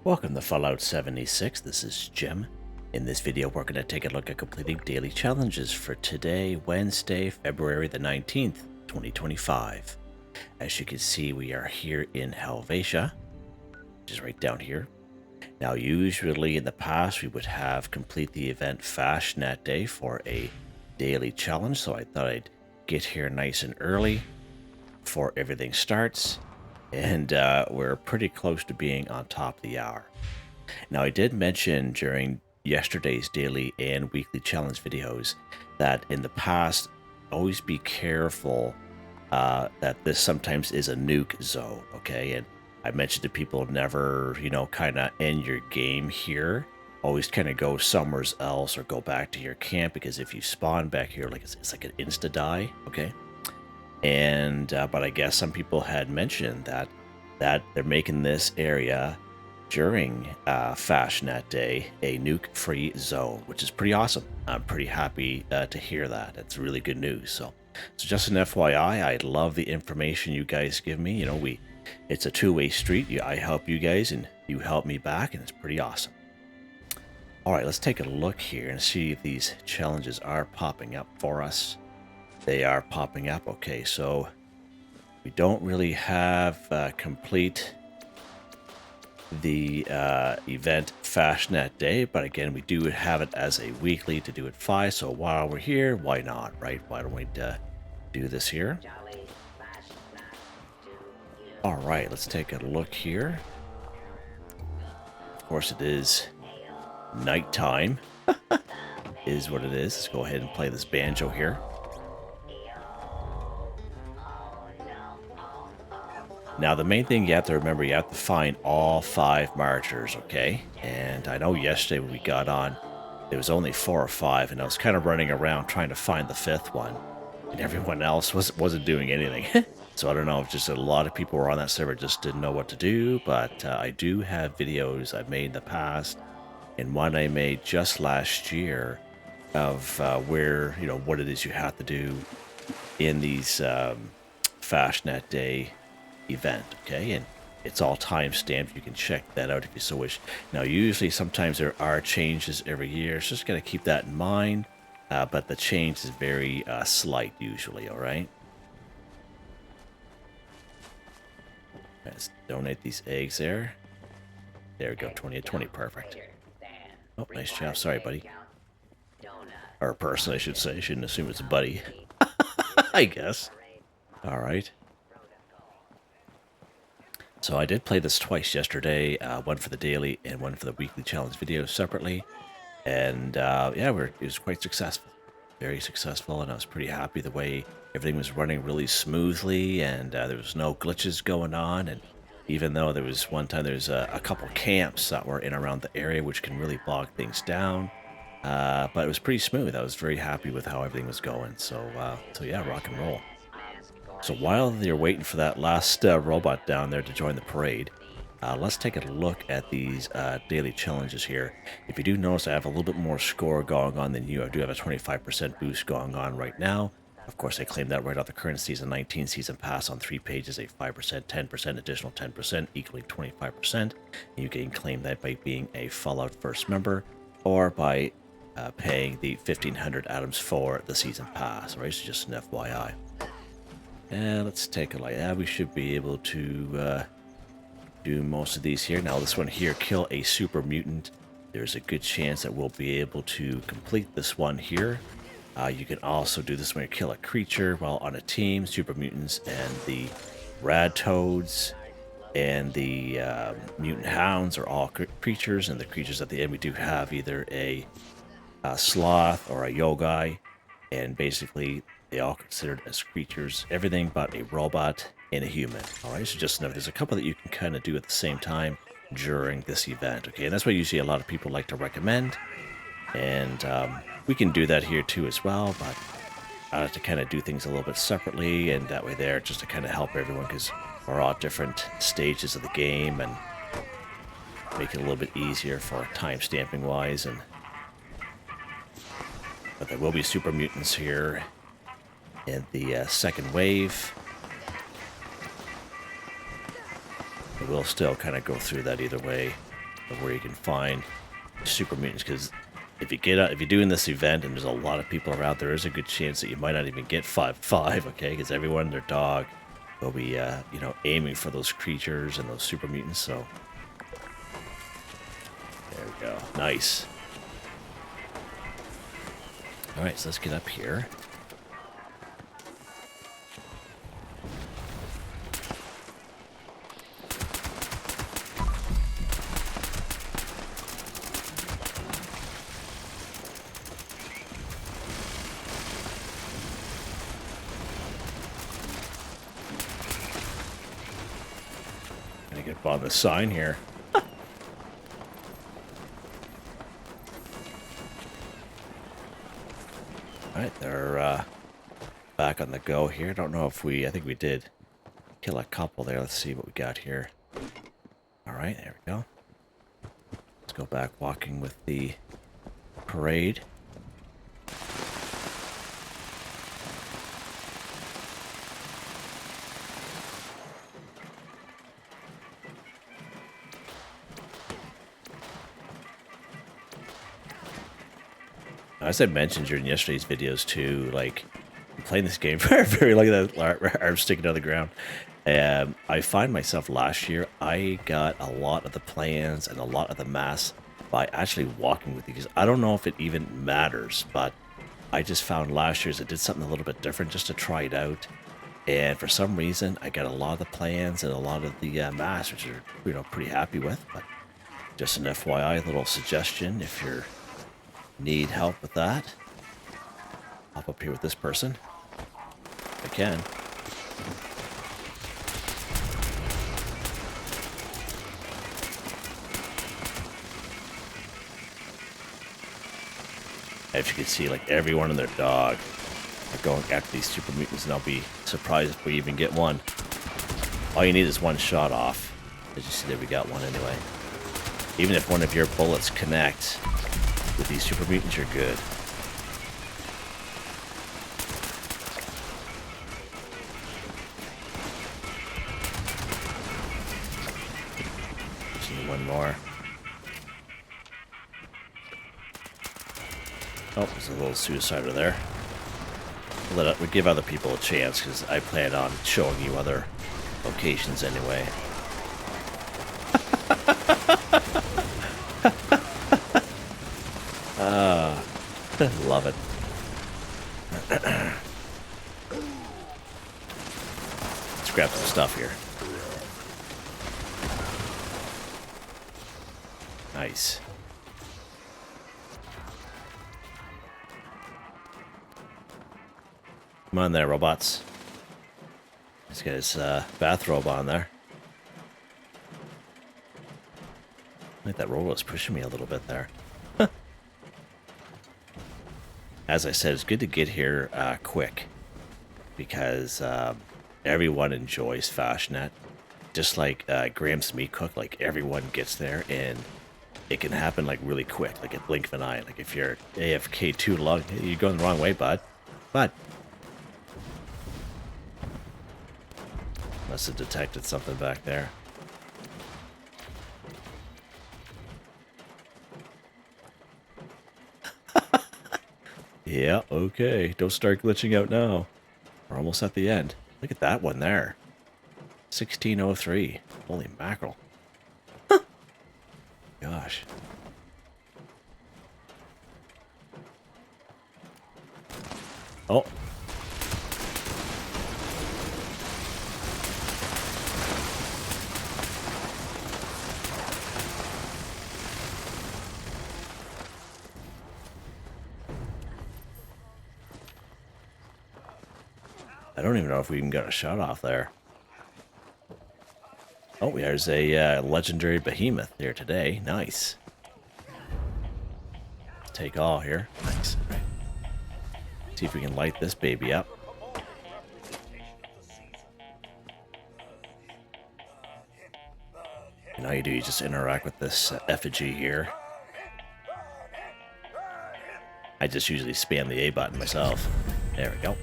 Welcome to Fallout 76, this is Jim. In this video we're going to take a look at completing daily challenges for today, Wednesday, February the 19th, 2025. As you can see, we are here in Helvetia, which is right down here. Now usually in the past we would have complete the event Fasnacht Day for a daily challenge, so I thought I'd get here nice and early before everything starts. And we're pretty close to being on top of the hour. Now, I did mention during yesterday's daily and weekly challenge videos that in the past, always be careful that this sometimes is a nuke zone, okay? And I mentioned to people never, kind of end your game here. Always kind of go somewhere else or go back to your camp, because if you spawn back here, like it's like an insta die, okay? And but I guess some people had mentioned that they're making this area during Fasnacht Day a nuke-free zone, which is pretty awesome. I'm pretty happy to hear that. It's really good news. So just an FYI, I love the information you guys give me. It's a two-way street. I help you guys, and you help me back, and it's pretty awesome. All right, let's take a look here and see if these challenges are popping up for us. They are popping up. Okay, so we don't really have complete the event Fasnacht Day, but again, we do have it as a weekly to do at 5. So while we're here, why not, right? Why don't we do this here? All right, let's take a look here. Of course, it is nighttime. Is what it is. Let's go ahead and play this banjo here. Now, the main thing you have to remember, you have to find all 5 marchers, okay? And I know yesterday when we got on, there was only 4 or 5, and I was kind of running around trying to find the 5th one, and everyone else wasn't doing anything. So I don't know if just a lot of people were on that server just didn't know what to do, but I do have videos I've made in the past, and one I made just last year of where, what it is you have to do in these Fasnacht Day event, okay? And it's all time stamped. You can check that out if you so wish. Now, usually sometimes there are changes every year, so just got to keep that in mind, but the change is very slight usually. All right, let's donate these eggs there. There we go, 20 of 20, perfect. Oh, nice job. Sorry, buddy, or person, I should say. I shouldn't assume it's a buddy. I guess. All right. So I did play this twice yesterday, one for the daily and one for the weekly challenge video separately. And yeah, it was quite successful, very successful. And I was pretty happy the way everything was running really smoothly, and there was no glitches going on. And even though there was one time, there's a couple camps that were in around the area, which can really bog things down. But it was pretty smooth. I was very happy with how everything was going. So yeah, rock and roll. So while you're waiting for that last robot down there to join the parade, let's take a look at these daily challenges here. If you do notice, I have a little bit more score going on than you. I do have a 25% boost going on right now. Of course, I claimed that right off the current Season 19 Season Pass on 3 pages, a 5%, 10%, additional 10%, equaling 25%. And you can claim that by being a Fallout First member, or by paying the 1,500 atoms for the Season Pass. All right, so just an FYI. And let's take a look. Yeah, we should be able to do most of these here. Now, this one here, kill a super mutant. There's a good chance that we'll be able to complete this one here. You can also do this when you kill a creature while on a team. Super mutants and the rad toads and the mutant hounds are all creatures, and the creatures at the end we do have either a sloth or a yogai, and basically they all considered as creatures, everything but a robot and a human. All right, so just know there's a couple that you can kind of do at the same time during this event. Okay, and that's what usually a lot of people like to recommend, and we can do that here too as well, but I like to kind of do things a little bit separately, and that way there, just to kind of help everyone, because we're all at different stages of the game, and make it a little bit easier for time stamping wise. But there will be super mutants here in the second wave. We'll still kind of go through that either way. of where you can find super mutants, because if you're doing this event and there's a lot of people around, there is a good chance that you might not even get 5-5, okay? Because everyone and their dog will be, you know, aiming for those creatures and those super mutants. So there we go. Nice. All right, so let's get up here. Gonna get on the sign here. Alright, they're back on the go here. Don't know if I think we did kill a couple there. Let's see what we got here. Alright, there we go. Let's go back walking with the parade. As I mentioned during yesterday's videos too, like, I'm playing this game for very look at that arm sticking out of the ground. I find myself last year, I got a lot of the plans and a lot of the mass by actually walking with these. I don't know if it even matters, but I just found last year's it did something a little bit different just to try it out. And for some reason, I got a lot of the plans and a lot of the mass, which are, you know, pretty happy with. But just an FYI, little suggestion if you're need help with that. Hop up here with this person. If I can. As you can see, like, everyone and their dog are going after these super mutants, and I'll be surprised if we even get one. All you need is one shot off. As you see there, we got one anyway. Even if one of your bullets connect with these super mutants, you're good. Just need one more. Oh, there's a little suicider there. We give other people a chance, because I plan on showing you other locations anyway. Love it. Let's grab some stuff here. Nice. Come on there, robots. He's got his bathrobe on there. I think that robot was pushing me a little bit there. As I said, it's good to get here quick, because everyone enjoys Fasnacht. Just like Graham's Meat Cook, like, everyone gets there, and it can happen like really quick, like a blink of an eye. Like, if you're AFK too long, you're going the wrong way, bud. But must have detected something back there. Yeah, okay. Don't start glitching out now. We're almost at the end. Look at that one there. 1603. Holy mackerel. Huh. Gosh. Oh. I don't even know if we even got a shot off there. Oh, there's a legendary behemoth here today. Nice. Take all here. Nice. Right. See if we can light this baby up. And all you do, you just interact with this effigy here. I just usually spam the A button myself. There we go.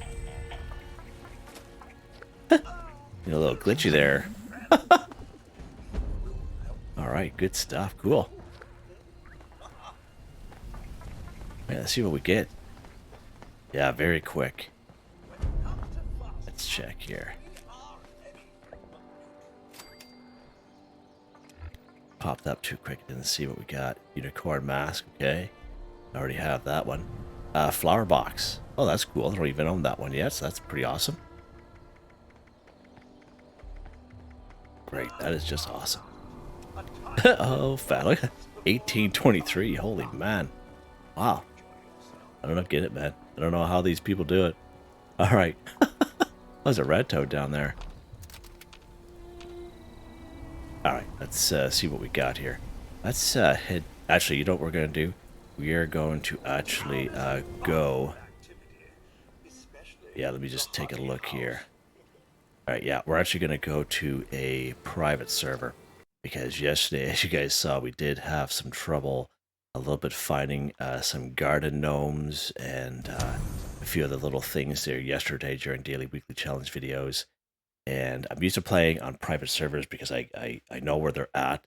You're a little glitchy there. All right, good stuff. Cool. Yeah, let's see what we get. Yeah, very quick. Let's check here. Popped up too quick. Didn't see what we got. Unicorn mask. Okay. I already have that one. Flower box. Oh, that's cool. I don't even own that one yet, so that's pretty awesome. Great. That is just awesome. Oh, fat. Look at 1823. Holy man. Wow. I don't know. Get it, man. I don't know how these people do it. All right. There's a red toad down there. All right. Let's see what we got here. Let's head. Actually, you know what we're going to do? We are going to actually go. Yeah, let me just take a look here. All right, yeah, we're actually going to go to a private server because yesterday, as you guys saw, we did have some trouble a little bit finding some garden gnomes and a few other little things there yesterday during daily weekly challenge videos. And I'm used to playing on private servers because I know where they're at,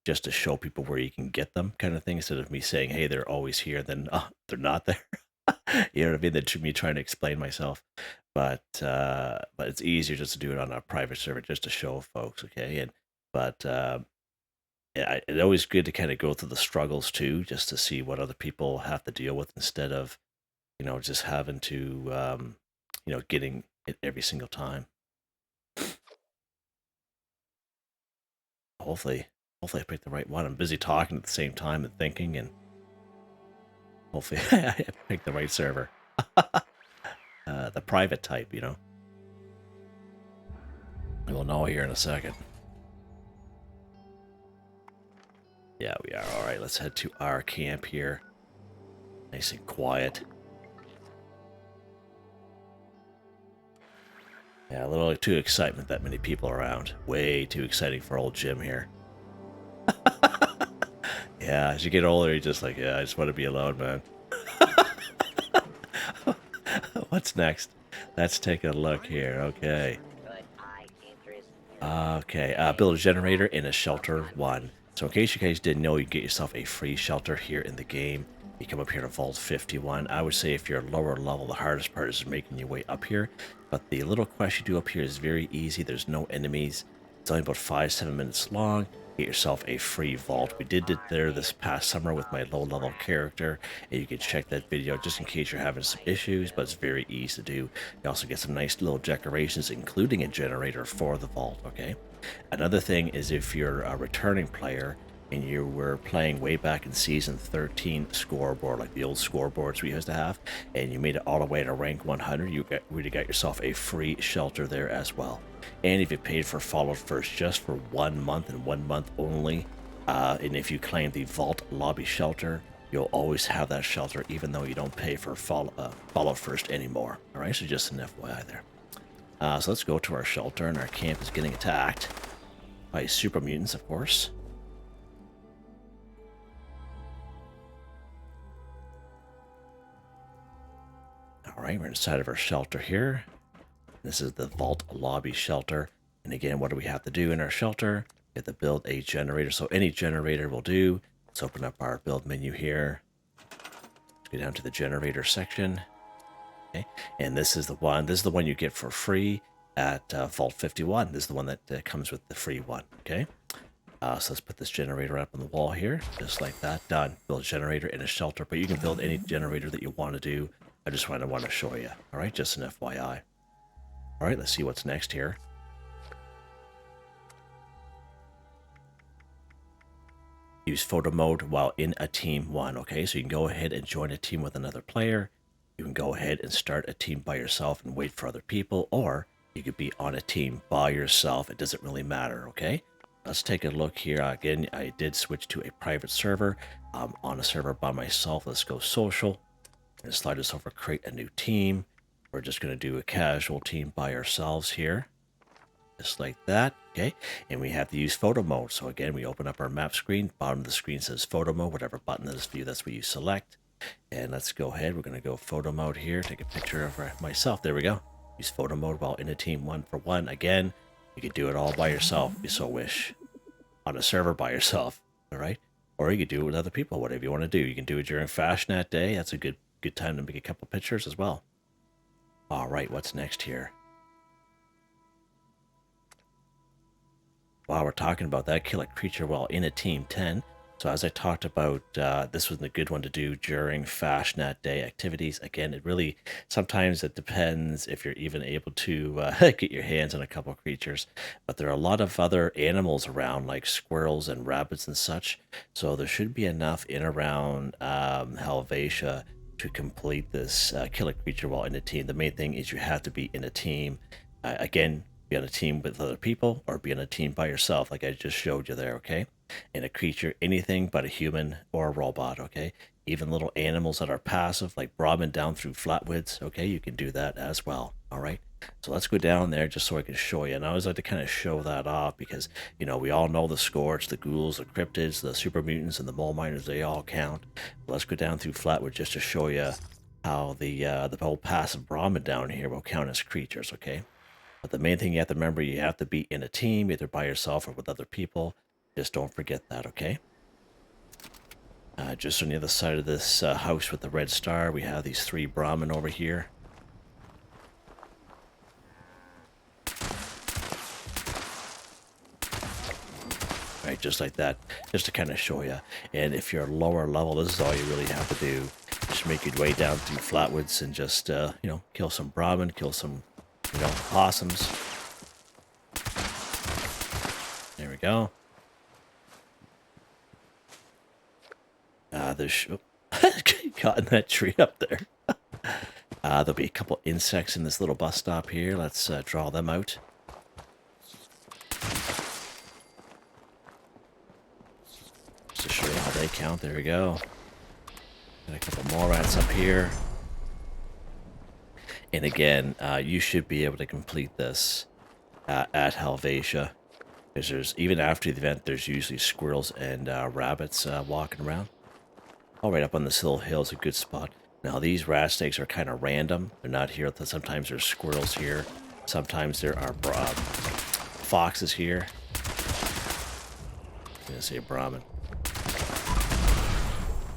just to show people where you can get them, kind of thing, instead of me saying, hey, they're always here, then they're not there. You know what I mean? Than me trying to explain myself. But it's easier just to do it on a private server, just to show folks, okay? Yeah, it's always good to kind of go through the struggles too, just to see what other people have to deal with instead of, just having to, getting it every single time. Hopefully I picked the right one. I'm busy talking at the same time and thinking, and hopefully I picked the right server. The private type, We'll know here in a second. Yeah, we are. All right, let's head to our camp here. Nice and quiet. Yeah, a little too excitement, that many people around. Way too exciting for old Jim here. Yeah, as you get older, you're just like, yeah, I just want to be alone, man. What's next? Let's take a look here. Okay. Okay, build a generator in a shelter 1. So in case you guys didn't know, you get yourself a free shelter here in the game. You come up here to Vault 51. I would say if you're lower level, the hardest part is making your way up here. But the little quest you do up here is very easy. There's no enemies. It's only about 5-7 minutes long. Get yourself a free vault. We did it there this past summer with my low level character, and you can check that video just in case you're having some issues, but it's very easy to do. You also get some nice little decorations, including a generator for the vault, okay? Another thing is if you're a returning player and you were playing way back in season 13 scoreboard, like the old scoreboards we used to have, and you made it all the way to rank 100, you would have got yourself a free shelter there as well. And if you paid for Followed First just for 1 month and 1 month only, and if you claim the Vault Lobby Shelter, you'll always have that shelter even though you don't pay for Follow First anymore. Alright, so just an FYI there. So let's go to our shelter, and our camp is getting attacked by super mutants, of course. Alright, we're inside of our shelter here. This is the Vault Lobby Shelter. And again, what do we have to do in our shelter? We have to build a generator. So any generator will do. Let's open up our build menu here. Let's go down to the generator section. Okay. And this is the one. This is the one you get for free at Vault 51. This is the one that comes with the free one. Okay. So let's put this generator up on the wall here. Just like that. Done. Build a generator in a shelter. But you can build any generator that you want to do. I just want to show you. All right. Just an FYI. All right, let's see what's next here. Use photo mode while in a team 1. Okay, so you can go ahead and join a team with another player. You can go ahead and start a team by yourself and wait for other people, or you could be on a team by yourself. It doesn't really matter, okay? Let's take a look here. Again, I did switch to a private server. I'm on a server by myself. Let's go social. I'm going to slide this over, create a new team. We're just going to do a casual team by ourselves here. Just like that, okay? And we have to use photo mode. So again, we open up our map screen. Bottom of the screen says photo mode. Whatever button that is for you, that's what you select. And let's go ahead. We're going to go photo mode here. Take a picture of myself. There we go. Use photo mode while in a team 1 for 1. Again, you can do it all by yourself if you so wish. on a server by yourself, all right? Or you could do it with other people, whatever you want to do. You can do it during Fasnacht day. That's a good time to make a couple pictures as well. All right, what's next here? While we're talking about that, kill a creature while in a team 10. So as I talked about, this was a good one to do during Fasnacht day activities. Again, it really, sometimes it depends if you're even able to get your hands on a couple creatures. But there are a lot of other animals around, like squirrels and rabbits and such. So there should be enough in around Helvetia to complete this kill a creature while in a team. The main thing is you have to be in a team. Again, be on a team with other people or be on a team by yourself, like I just showed you there, okay? And a creature, anything but a human or a robot, okay? Even little animals that are passive, like Brahmin down through flatwoods, okay? You can do that as well, all right? So let's go down there just so I can show you. And I always like to kind of show that off because, you know, we all know the Scorch, the Ghouls, the Cryptids, the Super Mutants, and the Mole Miners, they all count. But let's go down through flatwood just to show you how the whole passive Brahmin down here will count as creatures, okay? But the main thing you have to remember, you have to be in a team, either by yourself or with other people. Just don't forget that, okay? Just on the other side of this house with the red star, we have these 3 Brahmin over here. Right, just like that, just to kind of show you. And if you're lower level, this is all you really have to do. Just make your way down through flatwoods and just, you know, kill some Brahmin, kill some, you know, possums. There we go. There's caught in that tree up there. There'll be a couple insects in this little bus stop here. Let's draw them out. Just to show you how they count. There we go. Got a couple more rats up here. And again, you should be able to complete this at Helvetia. Because there's, even after the event, there's usually squirrels and rabbits walking around. Oh, right up on this little hill is a good spot. Now, these rat snakes are kind of random. They're not here. Sometimes there's squirrels here. Sometimes there are foxes here. I'm going to say Brahmin.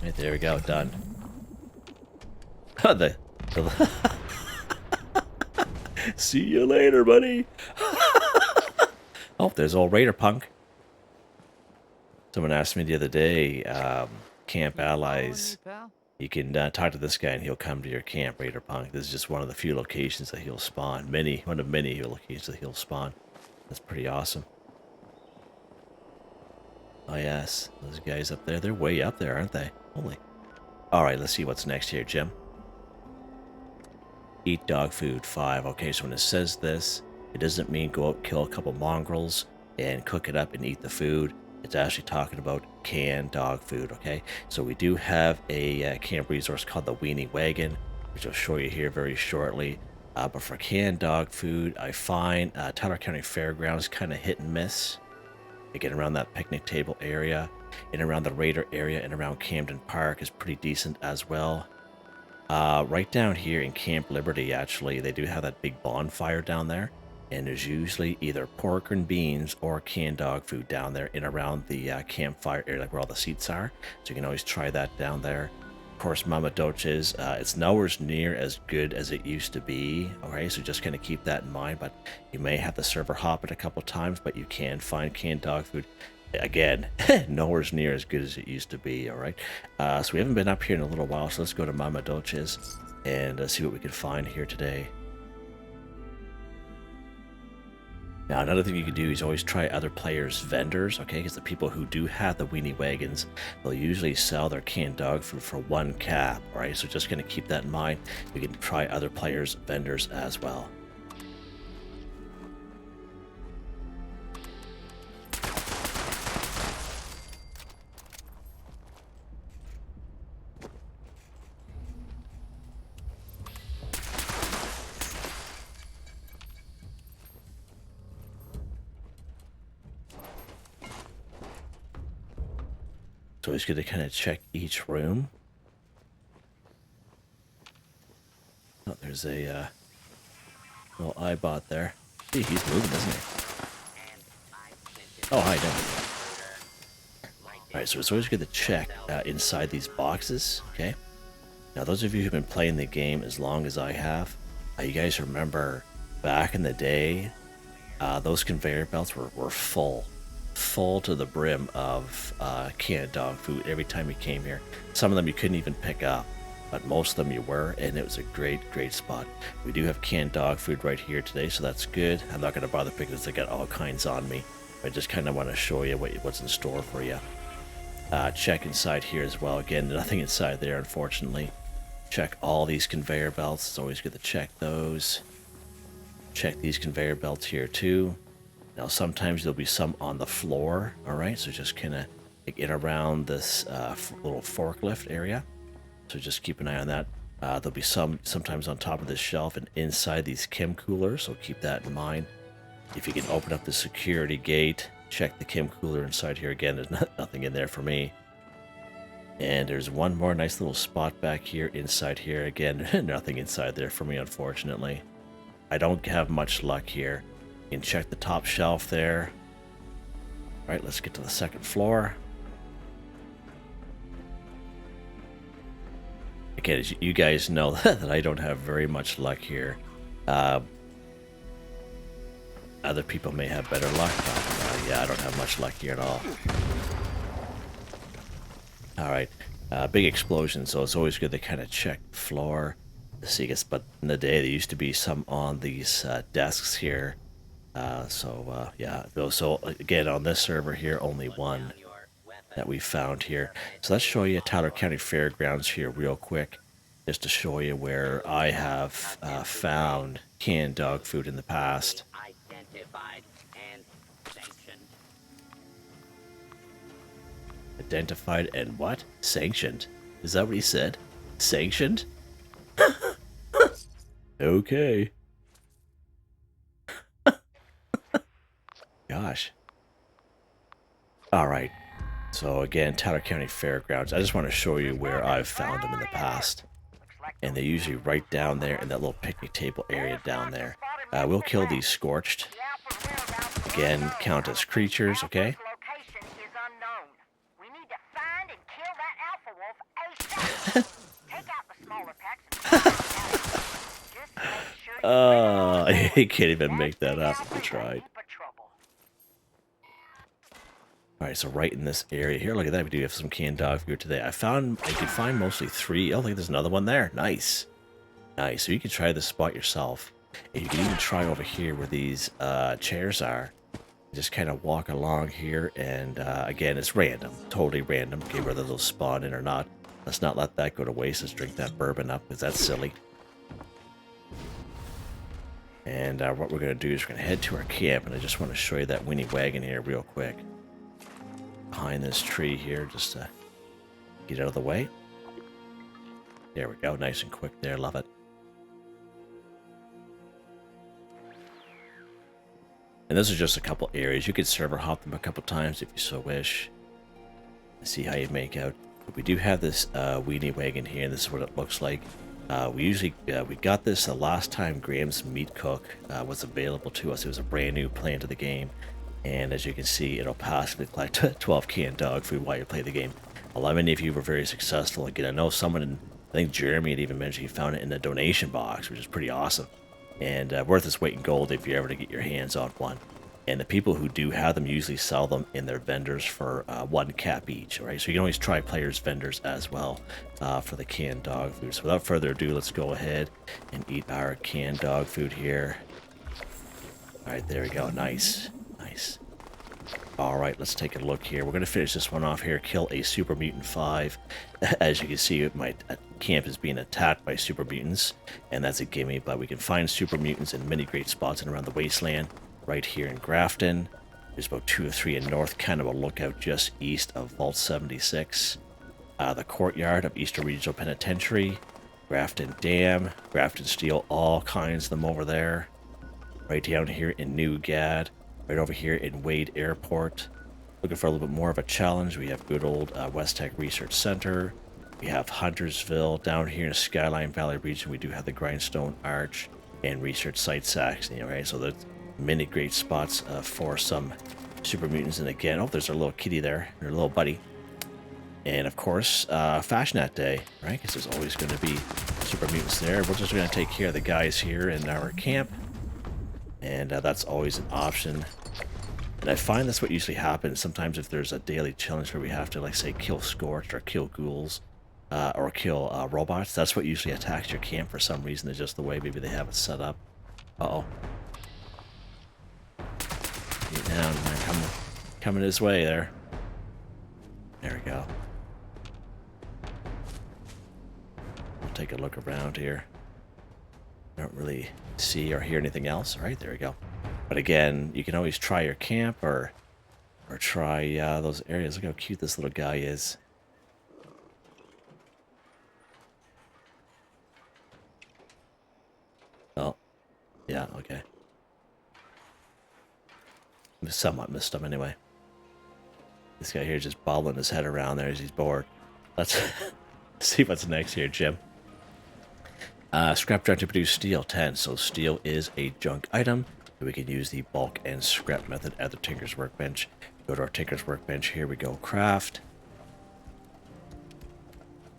Right, there we go. Done. See you later, buddy. Oh, there's old Raider Punk. Someone asked me the other day, camp allies, you can talk to this guy and he'll come to your camp, Raider Punk. This is just one of the few locations that he'll spawn. One of many locations that he'll spawn. That's pretty awesome. Oh yes, those guys up there, they're way up there, aren't they? Holy. Alright, let's see what's next here, Jim. Eat dog food, 5. Okay, so when it says this, it doesn't mean go out, kill a couple mongrels, and cook it up and eat the food. It's actually talking about canned dog food, okay? So we do have a camp resource called the Weenie Wagon, which I'll show you here very shortly. But for canned dog food, I find Tyler County Fairgrounds kind of hit and miss. Again, around that picnic table area, and around the Raider area, and around Camden Park is pretty decent as well. Right down here in Camp Liberty, actually, they do have that big bonfire down there. And there's usually either pork and beans or canned dog food down there and around the campfire area, like where all the seats are. So you can always try that down there. Of course, Mama Doce's, it's nowhere near as good as it used to be. Okay, so just kind of keep that in mind. But you may have to server hop it a couple times, but you can find canned dog food. Again, nowhere near as good as it used to be. All right, so we haven't been up here in a little while, so let's go to Mama Doce's and see what we can find here today. Now, another thing you can do is always try other players' vendors, okay? Because the people who do have the Weenie Wagons, they'll usually sell their canned dog food for 1 cap, all right? So just going to keep that in mind. You can try other players' vendors as well. So he's going to kind of check each room. Oh, there's a little iBot there. Gee, he's moving, isn't he? Oh, hi, Dan. Alright, so it's always good to check inside these boxes, okay? Now, those of you who've been playing the game as long as I have, you guys remember back in the day, those conveyor belts were full to the brim of canned dog food every time you came here. Some of them you couldn't even pick up, but most of them you were, and it was a great spot. We do have canned dog food right here today, so that's good. I'm not going to bother picking this. I got all kinds on me. I just kind of want to show you what's in store for you. Check inside here as well. Again, nothing inside there, unfortunately. Check all these conveyor belts. It's always good to check those. Check these conveyor belts here too. Now, sometimes there'll be some on the floor. All right, so just kind of get around this little forklift area. So just keep an eye on that. There'll be sometimes on top of this shelf and inside these chem coolers, so keep that in mind. If you can open up the security gate, check the chem cooler inside here. Again, there's nothing in there for me. And there's one more nice little spot back here inside here. Again, nothing inside there for me, unfortunately. I don't have much luck here. You can check the top shelf there. All right, let's get to the second floor. Again, as you guys know that I don't have very much luck here. Other people may have better luck, but yeah, I don't have much luck here at all. All right, big explosion, so it's always good to kind of check the floor to see. But in the day, there used to be some on these desks here. Yeah, so again, on this server here, only one that we found here. So let's show you Tyler County Fairgrounds here real quick, just to show you where I have found canned dog food in the past. Identified and sanctioned. Identified and what? Sanctioned. Is that what he said? Sanctioned? Okay. Gosh. Alright. So again, Tyler County Fairgrounds. I just want to show you where I've found them in the past. And they're usually right down there in that little picnic table area down there. We'll kill these scorched. Again, count as creatures, okay? I can't even make that up if we tried. Alright, so right in this area here, look at that, we do have some canned dog food today. I can find mostly 3. Oh, look, there's another one there. Nice. Nice, so you can try this spot yourself. And you can even try over here where these chairs are. Just kind of walk along here, and again, it's random. Totally random, okay, whether they'll spawn in or not. Let's not let that go to waste. Let's drink that bourbon up, because that's silly. And what we're going to do is we're going to head to our camp, and I just want to show you that Winnie wagon here real quick. Behind this tree here, just to get out of the way. There we go, nice and quick there, love it. And those are just a couple areas. You could server hop them a couple times if you so wish. See how you make out. But we do have this weenie wagon here, and this is what it looks like. We got this the last time Graham's Meat Cook was available to us. It was a brand new plan to the game. And as you can see, it'll possibly collect 12 canned dog food while you play the game. A lot of you were very successful. Again, I know someone, I think Jeremy had even mentioned he found it in the donation box, which is pretty awesome. And worth its weight in gold if you're ever to get your hands on one. And the people who do have them usually sell them in their vendors for 1 cap each. Right, so you can always try players' vendors as well for the canned dog food. So without further ado, let's go ahead and eat our canned dog food here. All right, there we go. Nice. Nice. All right, let's take a look here. We're going to finish this one off here. Kill a Super Mutant 5. As you can see, my camp is being attacked by Super Mutants, and that's a gimme. But we can find Super Mutants in many great spots and around the wasteland. Right here in Grafton. There's about 2 or 3 in North Canada. Lookout just east of Vault 76. The courtyard of Eastern Regional Penitentiary. Grafton Dam. Grafton Steel. All kinds of them over there. Right down here in New Gad. Right over here in Wade Airport. Looking for a little bit more of a challenge. We have good old West Tech Research Center. We have Huntersville. Down here in Skyline Valley region, we do have the Grindstone Arch and Research Site Saxony. Right, so there's many great spots for some Super Mutants. And again, oh, there's our little kitty there, her little buddy. And of course, Fasnacht Day, right? Because there's always going to be super mutants there. We're just going to take care of the guys here in our camp. And that's always an option. And I find that's what usually happens. Sometimes if there's a daily challenge where we have to, like, say, kill Scorched or kill ghouls or kill robots, that's what usually attacks your camp for some reason. It's just the way maybe they have it set up. Uh-oh. Get down, man. Coming his way there. There we go. We'll take a look around here. I don't really see or hear anything else. All right, there we go. But again, you can always try your camp or try those areas. Look how cute this little guy is. Oh, yeah, okay. I somewhat missed him anyway. This guy here just bobbling his head around there as he's bored. Let's see what's next here, Jim. Scrap junk to produce steel, 10. So steel is a junk item. We can use the bulk and scrap method at the Tinker's Workbench. Go to our Tinker's Workbench. Here we go, craft.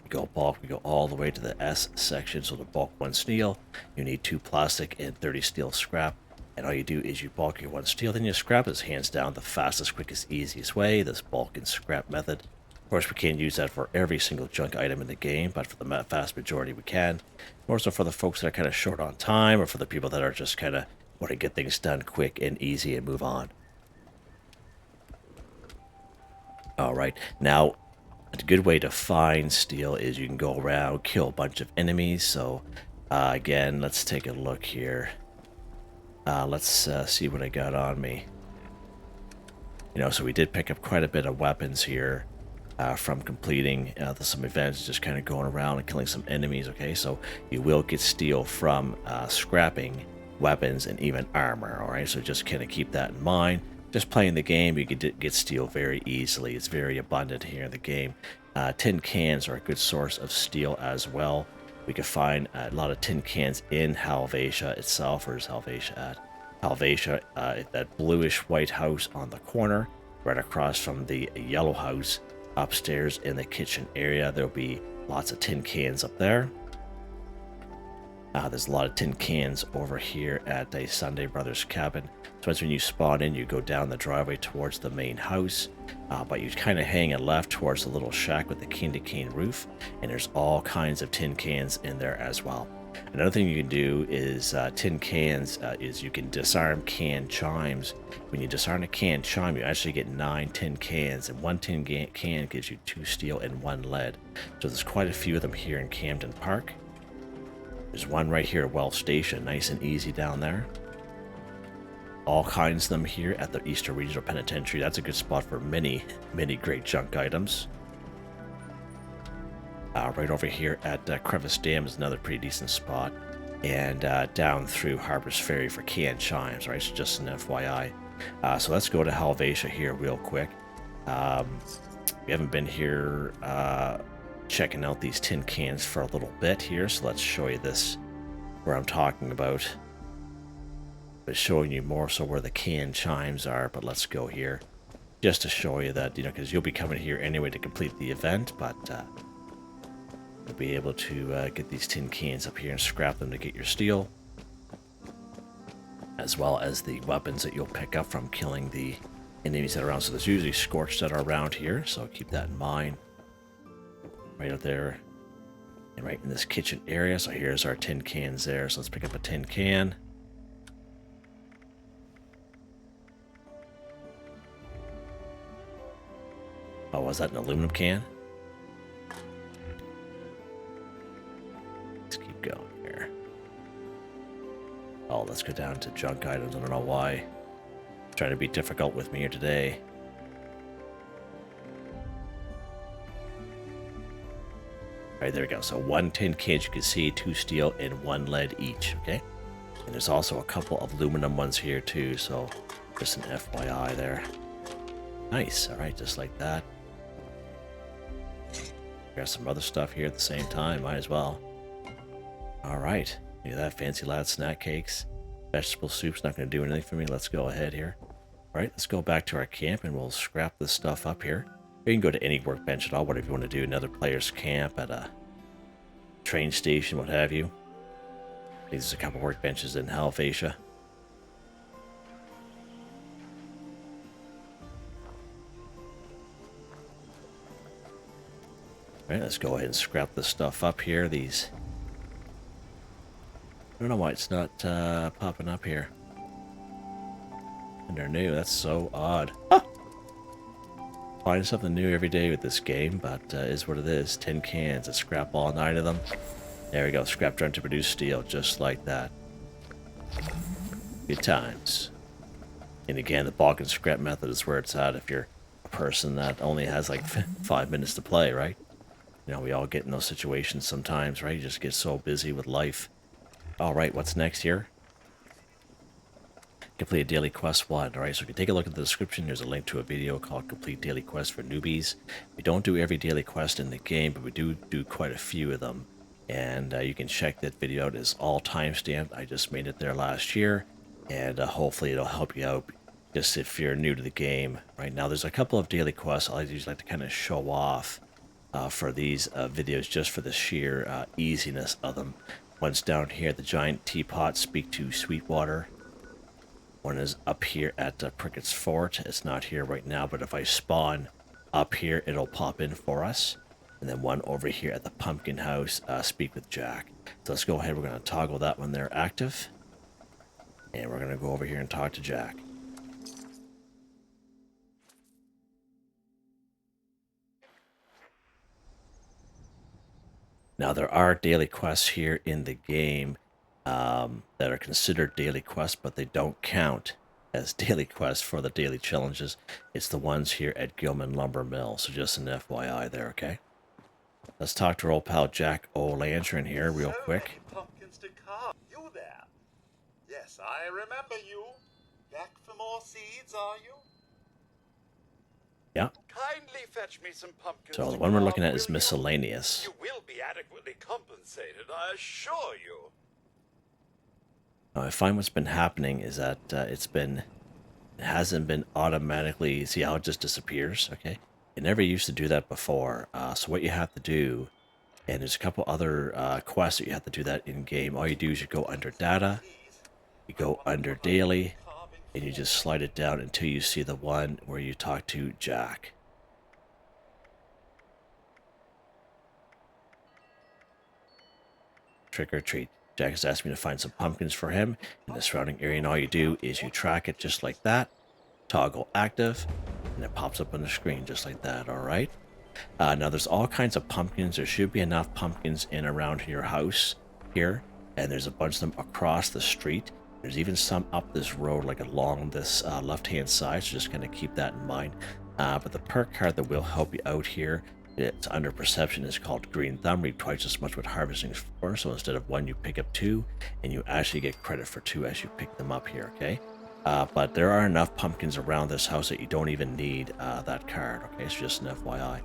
We go bulk. We go all the way to the S section. So the bulk 1 steel. You need 2 plastic and 30 steel scrap. And all you do is you bulk your 1 steel, then you scrap. It's hands down the fastest, quickest, easiest way, this bulk and scrap method. Of course, we can't use that for every single junk item in the game, but for the vast majority we can. More so for the folks that are kind of short on time, or for the people that are just kind of want to get things done quick and easy and move on. Alright, now a good way to find steel is you can go around, kill a bunch of enemies. So again, let's take a look here. Let's see what I got on me. You know, so we did pick up quite a bit of weapons here from completing some events, just kind of going around and killing some enemies, okay? So you will get steel from scrapping weapons and even armor, all right? So just kind of keep that in mind. Just playing the game, you can get steel very easily. It's very abundant here in the game. Tin cans are a good source of steel as well. We can find a lot of tin cans in Helvetia itself. Where's Helvetia at? Helvetia, that bluish white house on the corner, right across from the yellow house upstairs in the kitchen area. There'll be lots of tin cans up there. There's a lot of tin cans over here at a Sunday Brothers cabin. So that's when you spawn in, you go down the driveway towards the main house, but you kind of hang a left towards the little shack with the candy cane roof, and there's all kinds of tin cans in there as well. Another thing you can do is tin cans is you can disarm can chimes. When you disarm a can chime, you actually get 9 tin cans, and 1 tin can gives you 2 steel and 1 lead. So there's quite a few of them here in Camden Park. There's one right here at Well Station, nice and easy down there. All kinds of them here at the Eastern Regional Penitentiary. That's a good spot for many, many great junk items. Right over here at Crevice Dam is another pretty decent spot. And down through Harper's Ferry for can chimes, right? So just an FYI. So let's go to Helvetia here real quick. We haven't been here checking out these tin cans for a little bit here, so let's show you this where I'm talking about. But showing you more so where the can chimes are, but let's go here just to show you that, you know, because you'll be coming here anyway to complete the event, but you'll be able to get these tin cans up here and scrap them to get your steel, as well as the weapons that you'll pick up from killing the enemies that are around. So there's usually Scorched that are around here, so keep that in mind. Right up there and right in this kitchen area. So here's our tin cans there. So let's pick up a tin can. Oh, was that an aluminum can? Let's keep going here. Oh, let's go down to junk items. I don't know why. Trying to be difficult with me here today. Alright, there we go. So 1 tin can, you can see, 2 steel and 1 lead each, okay? And there's also a couple of aluminum ones here too, so just an FYI there. Nice, alright, just like that. Got some other stuff here at the same time, might as well. Alright, look at that, fancy lad snack cakes. Vegetable soup's not going to do anything for me. Let's go ahead here. Alright, let's go back to our camp and we'll scrap this stuff up here. You can go to any workbench at all, whatever you want to do. Another player's camp at a train station, what have you. I think there's a couple workbenches in Helvetia. Alright, let's go ahead and scrap this stuff up here. These... I don't know why it's not popping up here. And they're new. That's so odd. Ah! Find something new every day with this game, but is what it is. 10 cans. Let's scrap all 9 of them. There we go. Scrap drum to produce steel, just like that. Good times. And again, the bulk and scrap method is where it's at if you're a person that only has like 5 minutes to play, right? You know, we all get in those situations sometimes, right? You just get so busy with life. Alright, what's next here? Complete a daily quest 1. Alright, so if you take a look at the description, there's a link to a video called Complete Daily Quest for Newbies. We don't do every daily quest in the game, but we do quite a few of them. And you can check that video out. It's all timestamped. I just made it there last year. And hopefully it'll help you out just if you're new to the game. Right now, there's a couple of daily quests I usually like to kind of show off for these videos just for the sheer easiness of them. One's down here at the giant teapot, speak to Sweetwater. One is up here at Prickett's Fort. It's not here right now, but if I spawn up here, it'll pop in for us. And then one over here at the Pumpkin House, speak with Jack. So let's go ahead. We're going to toggle that when they're active. And we're going to go over here and talk to Jack. Now, there are daily quests here in the game that are considered daily quests, but they don't count as daily quests for the daily challenges. It's the ones here at Gilman Lumber Mill, so just an FYI there, okay? Let's talk to our old pal Jack O'Lantern here real quick. Pumpkins to carve. You there? Yes, I remember you. Back for more seeds, are you? Yeah. Kindly fetch me some pumpkins. So the one we're looking at is miscellaneous. You will be adequately compensated, I assure you. Now, I find what's been happening is that it hasn't been automatically. See how it just disappears? Okay. It never used to do that before. So what you have to do, and there's a couple other quests that you have to do that in game. All you do is you go under data, you go under daily, and you just slide it down until you see the one where you talk to Jack. Trick or treat. Jack has asked me to find some pumpkins for him in the surrounding area, and all you do is you track it just like that, toggle active, and it pops up on the screen just like that, alright? Now there's all kinds of pumpkins. There should be enough pumpkins in around your house here, and there's a bunch of them across the street. There's even some up this road, like along this left-hand side, so just kind of keep that in mind. But the perk card that will help you out here, it's under perception, is called Green Thumb. Read twice as much with harvesting 4, so instead of 1, you pick up 2, and you actually get credit for 2 as you pick them up here, okay? But there are enough pumpkins around this house that you don't even need that card, okay? So just an FYI.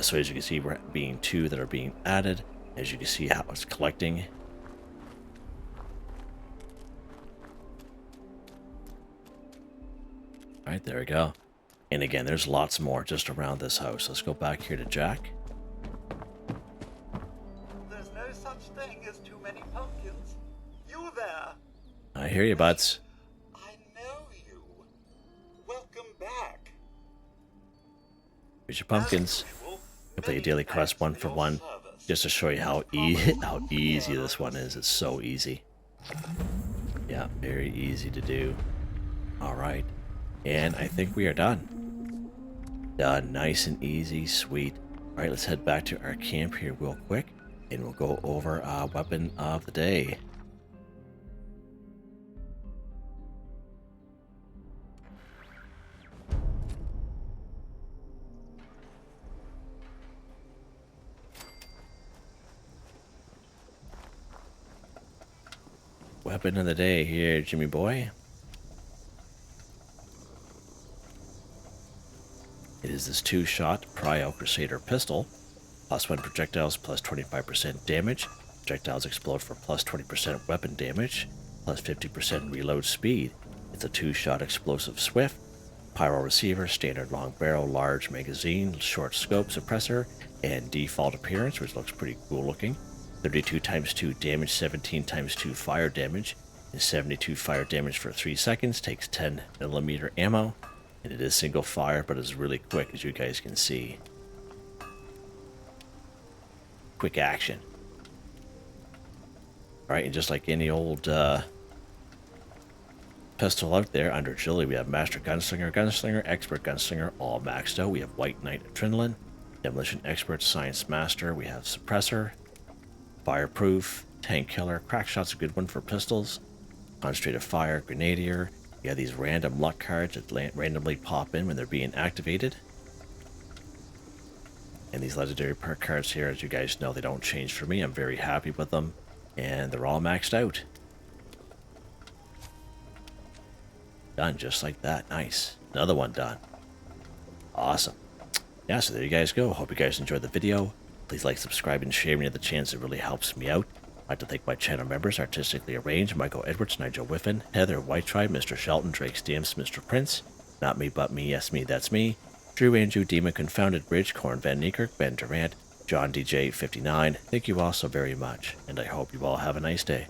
So as you can see, we're being 2 that are being added. As you can see how it's collecting. Alright, there we go. And again, there's lots more just around this house. Let's go back here to Jack. There's no such thing as too many pumpkins. You there? I hear you, buds. I know you. Welcome back. Here's your pumpkins. Complete a daily quest 1 for 1, just to show you how easy this one is. It's so easy. Yeah, very easy to do. Alright. And I think we are done. Done. Nice and easy. Sweet. Alright, let's head back to our camp here real quick, and we'll go over our weapon of the day. Weapon of the day here, Jimmy boy. It is this 2-shot Prio Crusader pistol. +1 projectiles, +25% damage. Projectiles explode for +20% weapon damage, +50% reload speed. It's a 2-shot explosive swift. Pyro receiver, standard long barrel, large magazine, short scope suppressor, and default appearance, which looks pretty cool looking. 32 times 2 damage, 17 times 2 fire damage, and 72 fire damage for 3 seconds. Takes 10mm ammo, and it is single fire, but it's really quick, as you guys can see. Quick action. Alright, and just like any old pistol out there, under agility we have Master Gunslinger, Gunslinger, Expert Gunslinger, all maxed out. We have White Knight Adrenaline, Demolition Expert, Science Master. We have Suppressor, Fireproof, Tank Killer, Crackshot's a good one for pistols, Concentrated Fire, Grenadier. We have these random luck cards that randomly pop in when they're being activated. And these legendary perk cards here, as you guys know, they don't change for me. I'm very happy with them, and they're all maxed out. Done just like that. Nice. Another one done. Awesome. Yeah, so there you guys go. Hope you guys enjoyed the video. Please like, subscribe, and share any of the channels. It really helps me out. I'd like to thank my channel members, Artistically Arranged, Michael Edwards, Nigel Wiffen, Heather, Whitetribe, Mr. Shelton, Drake Stamps, Mr. Prince, Not Me But Me, Yes Me, That's Me, Drew Andrew, Demon, Confoundedbridge, Corne van Niekerk, Ben Durant, John DJ 59. Thank you all so very much, and I hope you all have a nice day.